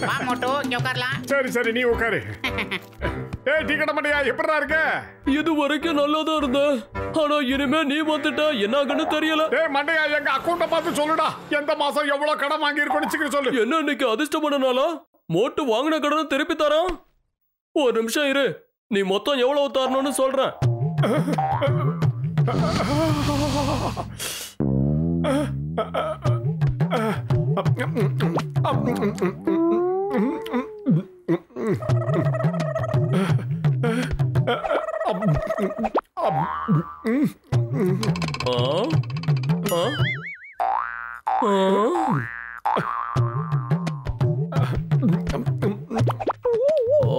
வா மோட்டோ இங்க உட்காரலாம். சரி சரி நீ உட்காரு. ஏய் டீ கடை மண்டையா எப்படிடா இருக்க? இது வரைக்கும் நல்லாதான் இருந்த. ஆனா இனிமே நீ வந்துட்டா என்ன ஆகுன்னு தெரியல. ஏய் மண்டையா எங்க அக்கவுண்ட பார்த்து சொல்லுடா. எந்த மாசம் எவ்வளவு கடன் வாங்கி இருக்கோன்னு சீக்கிரம் சொல்லு. என்ன இன்னைக்கு அதிர்ஷ்டமானால மோட்டு வாங்கின கடனை திருப்பி தரான். ஒரு நிமிஷம் இரு, நீ மொத்தம் எவ்வளவு தரணும்னு சொல்றேன்.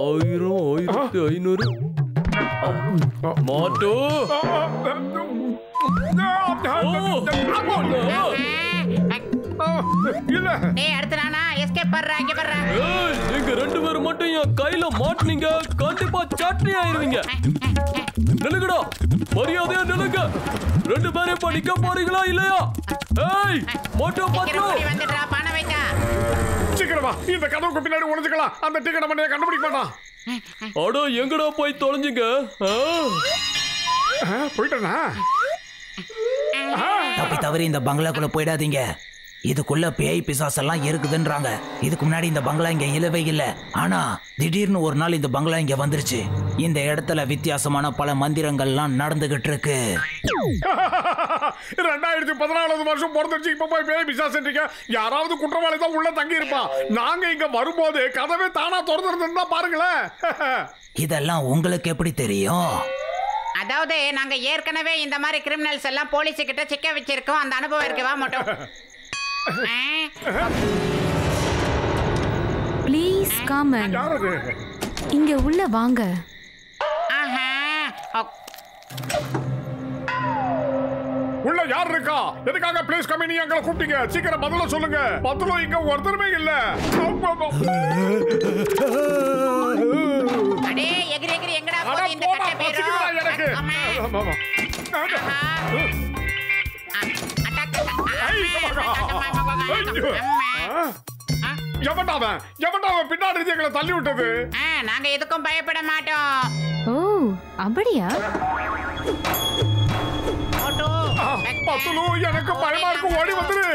ஆயிரம் 1500 மாட்டோ. அடுத்த நானா எஸ்கேப் பண்றாங்க பண்றா. நீங்க ரெண்டு பேரும் மட்டும் என் கையில மாட்டுனீங்க கண்டிப்பா சட்னி ஆயிருவீங்க. நிலுங்கடா, மரியாதையா நிலுங்க. ரெண்டு பேரும் இப்ப நிக்க போறீங்களா இல்லையா? ஏய் மோட்டோ பத்து வந்துடுறா, பணம் வைத்தா. சீக்கிரமா இந்த கதவுக்கு பின்னாடி ஒளிஞ்சுக்கலாம். அந்த டிக்கெட் மண்டையை கண்டுபிடிக்க மாட்டான். அடோ எங்கடா போய் தொலைஞ்சிங்க? போயிட்டா தப்பி தவறி இந்த பங்களாக்குள்ள போயிடாதீங்க. இதுக்குள்ள பேய் பிசாசெல்லாம் இருக்குதுன்றாங்க. இதுக்கு முன்னாடி இந்த பங்களா இங்க இல்லவே இல்லை. ஆனா திடீர்னு ஒரு நாள் இந்த பங்களா இங்க வந்துருச்சு. இந்த இடத்துல வித்தியாசமான பல மந்திரங்கள்லாம் நடந்துகிட்டு இருக்கு. 2014 வருஷம் பிறந்துருச்சு. இப்ப போய் பேய் பிசாசுன்றீங்க. யாராவது குற்றவாளி தான் உள்ள தங்கி இருப்பான். நாங்க இங்க வரும்போது கதவே தானா திறந்துருந்தா பாருங்களேன். இதெல்லாம் உங்களுக்கு எப்படி தெரியும்? அதாவது நாங்க ஏற்கனவே இந்த மாதிரி கிரிமினல்ஸ் எல்லாம் போலீஸ் கிட்ட சிக்க வச்சிருக்கோம். அந்த அனுபவம் இருக்கு. வா மோட்டோ. ப்ளீஸ் கம் இங்க உள்ள வாங்க. உள்ள யார் இருக்கா? எதுக்காக ப்ளீஸ் கம் நீ எங்களை கூப்பிட்டீங்க? சீக்கிரம் பதில சொல்லுங்க. பதிலும் இங்க ஒருத்தருமே இல்ல. அடே எகிரி எகிரி எங்கடா போற இந்த கட்ட பேரோ? எனக்கு எவன்டாவன் பின்னாடி எங்களை தள்ளி விட்டது? நாங்க எதுக்கும் பயப்பட மாட்டோம். ஓ அப்படியா? எனக்கு பயமா இருக்கு, ஓடி வந்துரு.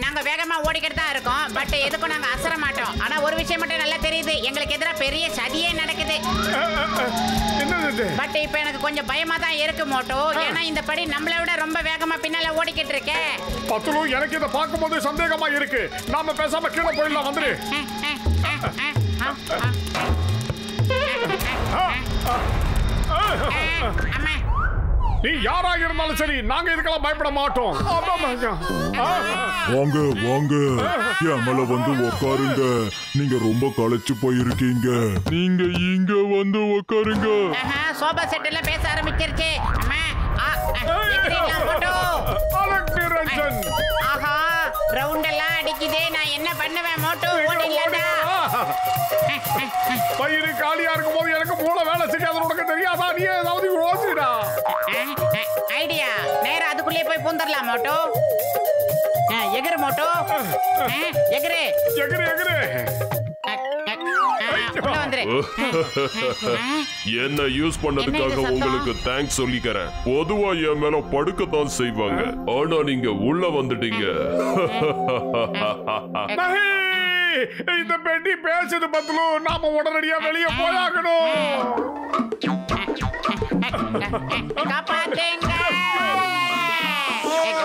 நாங்க வேகமா ஓடிக்கிட்டு தான் இருக்கோம். பட் எதுக்கும் நாங்க அசர மாட்டோம். ஆனா ஒரு விஷயம் மட்டும் நல்லா தெரியுது, எங்களுக்கு எதிராக பெரிய சதியே நடக்குது. பட் இப்ப எனக்கு கொஞ்சம் பயமா தான் இருக்கு மோட்டோ. ஏன்னா இந்த படி நம்மளை விட ரொம்ப வேகமா பின்னால ஓடிக்கிட்டு இருக்கே. பத்துலு எனக்கு இதை பார்க்கும்போது சந்தேகமா இருக்கு. நாம பேசாம கீழே போயிடலாம். வந்துரு. நீ யாராக இருந்தாலும் சரி, நாங்க இதுக்கெல்லாம் பயப்பட மாட்டோம். வாங்க வாங்க, என் மேல வந்து உட்காருங்க. நீங்க ரொம்ப களைச்சு போயிருக்கீங்க. நீங்க இங்க வந்து உட்காருங்க. சோபா செட் எல்லாம் பேச ஆரம்பிச்சிருச்சு. ஆஹா ரவுண்ட் எல்லாம் அடிக்குதே. நான் என்ன பண்ணுவேன் மோட்டோ? ஓடிடலாம்டா. பயிறு காலியா இருக்கும் போது எனக்கு மூளை வேலை செய்யாத உனக்கு தெரியாதா? நீ ஏதாவது யோசிடா. ஐடியா. நேரா அதுக்குள்ளே போய் பூந்தரலாம் மோட்டோ. எகிரு மோட்டோ, எகிரு எகிரு எகிரு. என்ன யூஸ் பண்ணதுக்காக உங்களுக்கு தேங்க்ஸ் சொல்லிக்கிறேன். பொதுவா என் மேல படுக்கத்தான் செய்வாங்க. ஆனா நீங்க உள்ள வந்துட்டீங்க. இந்த பெட்டி பேசுது பத்துலு. நாம உடனடியா வெளியே போயாகணும். காப்பாத்துங்க.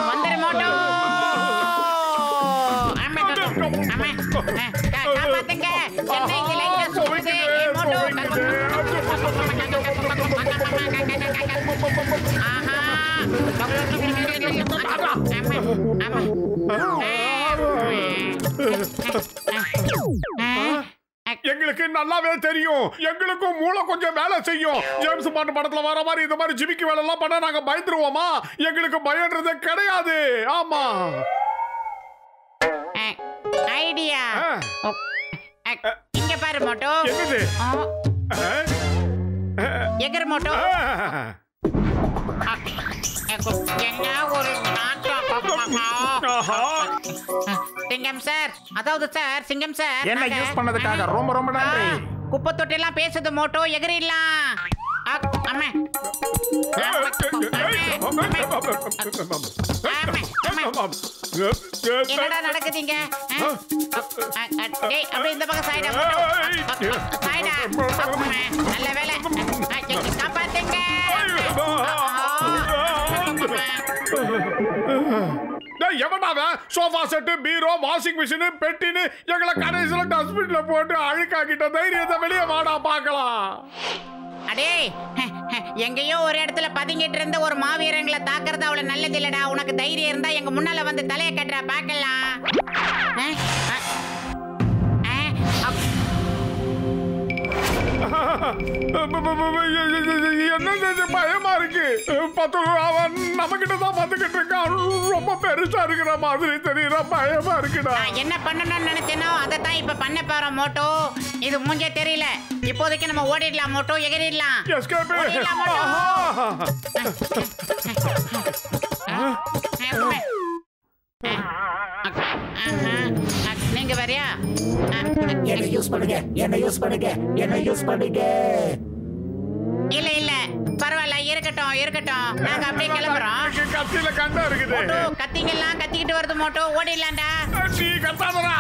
வந்துரு மோட்டோ. காப்பாத்துங்க. சென்னைக்கு லைட்டா சுடுது மோட்டோ. ஆஹா எங்களுக்கு நல்லாவே தெரியும். எங்களுக்கும் மூளை கொஞ்சம் வேலை செய்யும். ஜேம்ஸ் பாண்ட் படத்துல வர மாதிரி இந்த மாதிரி ஜிமிக்கி வேலை எல்லாம் பண்ணா நாங்க பயந்துருவோமா? எங்களுக்கு பயன்றதே கிடையாது. ஆமா ஐடியா. இங்க பாரு மோட்டோ. என்னது? எகிர் மோட்டோ. என்ன ஒரு நாட்டம். சிங்கம் சார், அதாவது சார் சிங்கம் சார், என்ன யூஸ் பண்ணதுக்காக ரொம்ப ரொம்ப நன்றி. குப்பை தொட்டி எல்லாம் பேசுது மோட்டோ, எகிரிடலாம். அம்மா என்னடா நடக்குதுங்க? அப்படி இந்த பக்கம் சாய்டா, சாய்டா. நல்ல வேலை, காப்பாத்துங்க. எவனாவ சோஃபா செட்டு, பீரோ, வாஷிங் மிஷின், பெட்டின்னு எங்களை கடைசியில டஸ்ட்பின்ல போட்டு அழுக்காக்கிட்ட தைரியத்தை வெளியே வாடா பாக்கலாம். அடே, எங்கேயோ ஒரு இடத்துல பதுங்கிட்டு இருந்த ஒரு மாவீரங்களை தாக்குறது அவ்வளவு நல்லது இல்லடா. உனக்கு தைரியம் இருந்தா எங்க முன்னால வந்து தலையை கட்டுற பாக்கலாம். என்ன பயமா இருக்கு. 10 அவன் நம்ம கிட்ட தான் வந்துகிட்டு இருக்கான். ரொம்ப பெருசா இருக்கிற மாதிரி தெரியற பயமா இருக்குடா. என்ன பண்ணணும்னு நினைச்சேனோ அதை தான் இப்ப பண்ண போறோம் மோட்டோ. இது மூஞ்சே தெரியல. இப்போதைக்கு நம்ம ஓடிடலாம் மோட்டோ, எகிரிடலாம். நீங்க வரியா? என்ன யூஸ் பண்ணுங்க, என்ன யூஸ் பண்ணுங்க, என்ன யூஸ் பண்ணுங்க. இல்ல இல்ல பரவாயில்ல, இருக்கட்டும் இருக்கட்டும், நாங்க அப்படியே கிளம்புறோம். கத்தியில கண்டா இருக்குது. கத்திங்கெல்லாம் கத்திக்கிட்டு வருது மோட்டோ, ஓடிடலாம்டா. நீ கத்தாதடா.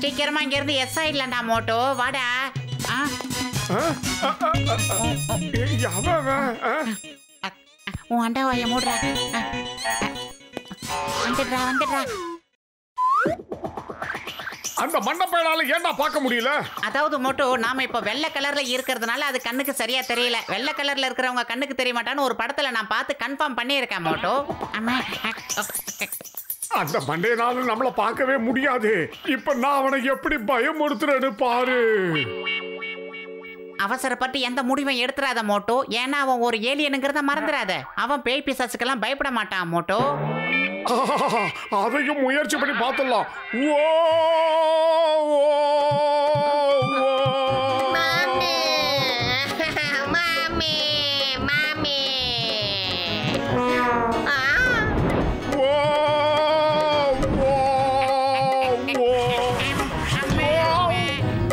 சீக்கிரமா இங்க இருந்து எஸ் ஆயிடலாம்டா மோட்டோ, வாடா. உன் அண்டாவாய மூடுறா. வந்துடுறா வந்துடுறா. அந்த மண்டப்பையால ஏன்டா பார்க்க முடியல? அதாவது மோட்டோ, நாம இப்ப வெள்ளை கலர்ல இருக்கிறதுனால அது கண்ணுக்கு சரியா தெரியல. வெள்ளை கலர்ல இருக்கிறவங்க கண்ணுக்கு தெரிய மாட்டான்னு ஒரு படத்துல நான் பார்த்து கன்ஃபார்ம் பண்ணியிருக்கேன் மோட்டோ. அந்த மண்டையனால நம்மள பார்க்கவே முடியாது. இப்ப நான் அவனை எப்படி பயமுறுத்துறேன்னு பாரு. அவசரப்பட்டு எந்த முடிவும் எடுத்துறாத மோட்டோ. ஏன்னா அவன் ஒரு ஏலியனுங்கிறத மறந்துடாத. அவன் பேய் பிசாசுக்கெல்லாம் பயப்பட மாட்டான் மோட்டோ. அதையும் முயற்சி பண்ணி பார்த்துடலாம்.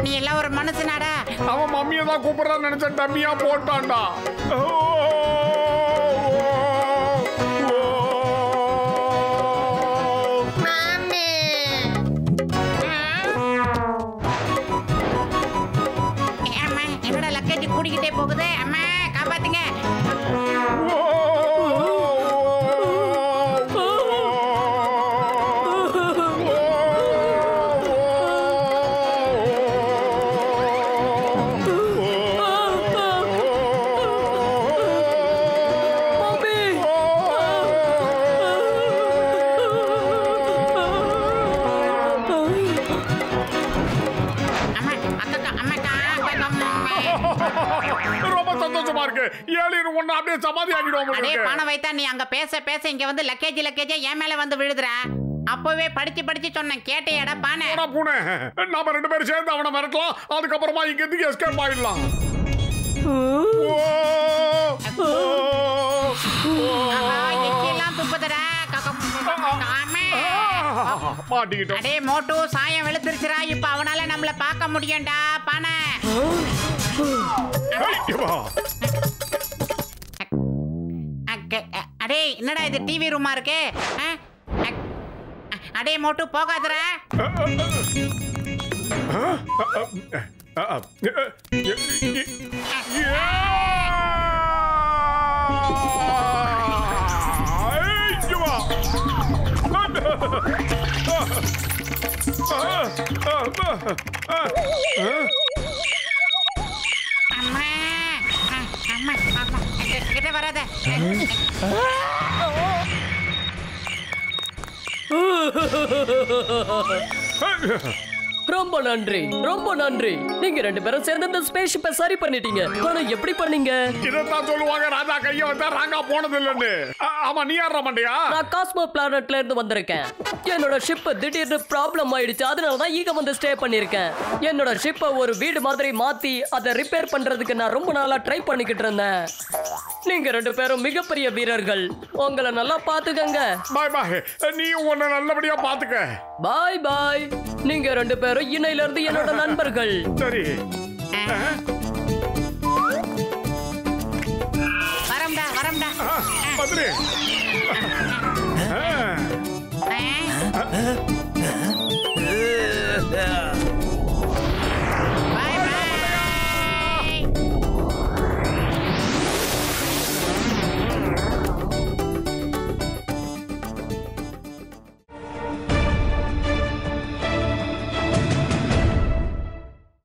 நீ எல்லாம் ஒரு மனுஷனாடா. அவன் மம்மியை தான் கூப்பிடுறான்னு நினைச்ச டம்மியா போட்டான்டா. என்னோட லக்கேஜ் கூடிக்கிட்டே போகுது. அம்மா காப்பாத்துங்க. ரொம்ப சந்தோஷமா இருக்கு. ஏலியன் ஒண்ணு அப்படியே சமாதி ஆகிடுவோம். அடே பணம் வைத்தா, நீ அங்க பேச பேச இங்க வந்து லக்கேஜ் என் மேல வந்து விழுதுற. அப்பவே படிச்சு படிச்சு சொன்னேன், கேட்டையடா பானை. பூனை, நாம 2 பேரும் சேர்ந்து அவனை மிரட்டலாம். அதுக்கப்புறமா இங்க இருந்து எஸ்கேப் ஆயிடலாம். எல்லாம் துப்புதடா. மாட்டிக்கிட்டோம். அடே மோட்டு, சாயம் வெளுத்துருச்சுடா. இப்ப அவனால நம்மள பார்க்க முடியும்டா பானை. அடே என்னடா இது டிவி ரூமா இருக்கு? அடே மோட்டு போகாதடா. கிட்ட வராத. ப்ரோ ரொம்ப நன்றி, ரொம்ப நன்றி. நீங்க 2 பேரும் சேர்ந்து இந்த ஸ்பேஸ் ஷிப்பை சரி பண்ணிட்டீங்க. ஆனா எப்படி பண்ணீங்க? இதைத்தான் சொல்லுவாங்க, ராஜா கைய வச்சா ராங்கா போனது இல்லன்னு. ஆமா, நீ யாரா மண்டையா? நான் காஸ்மோ பிளானட்ல இருந்து வந்திருக்கேன். என்னோட ஷிப் திடீர்னு ப்ராப்ளம் ஆயிடுச்சு, அதனால தான் இங்க வந்து ஸ்டே பண்ணிருக்கேன். என்னோட ஷிப்பை ஒரு வீடு மாதிரி மாத்தி அதை ரிப்பேர் பண்றதுக்கு நான் ரொம்ப நாளா ட்ரை பண்ணிக்கிட்டு இருந்தேன். நீங்க 2 பேரும் மிகப்பெரிய வீரர்கள். உங்களை நல்லா பாத்துக்கங்க. பாய் பாய், நீ உன்னை நல்லபடியா பாத்துக்க. பாய் பாய். நீங்க 2 பேரும் இன்னையில இருந்து என்னோட நண்பர்கள். சரி, வரம்டா வரம்டா. வந்துரு.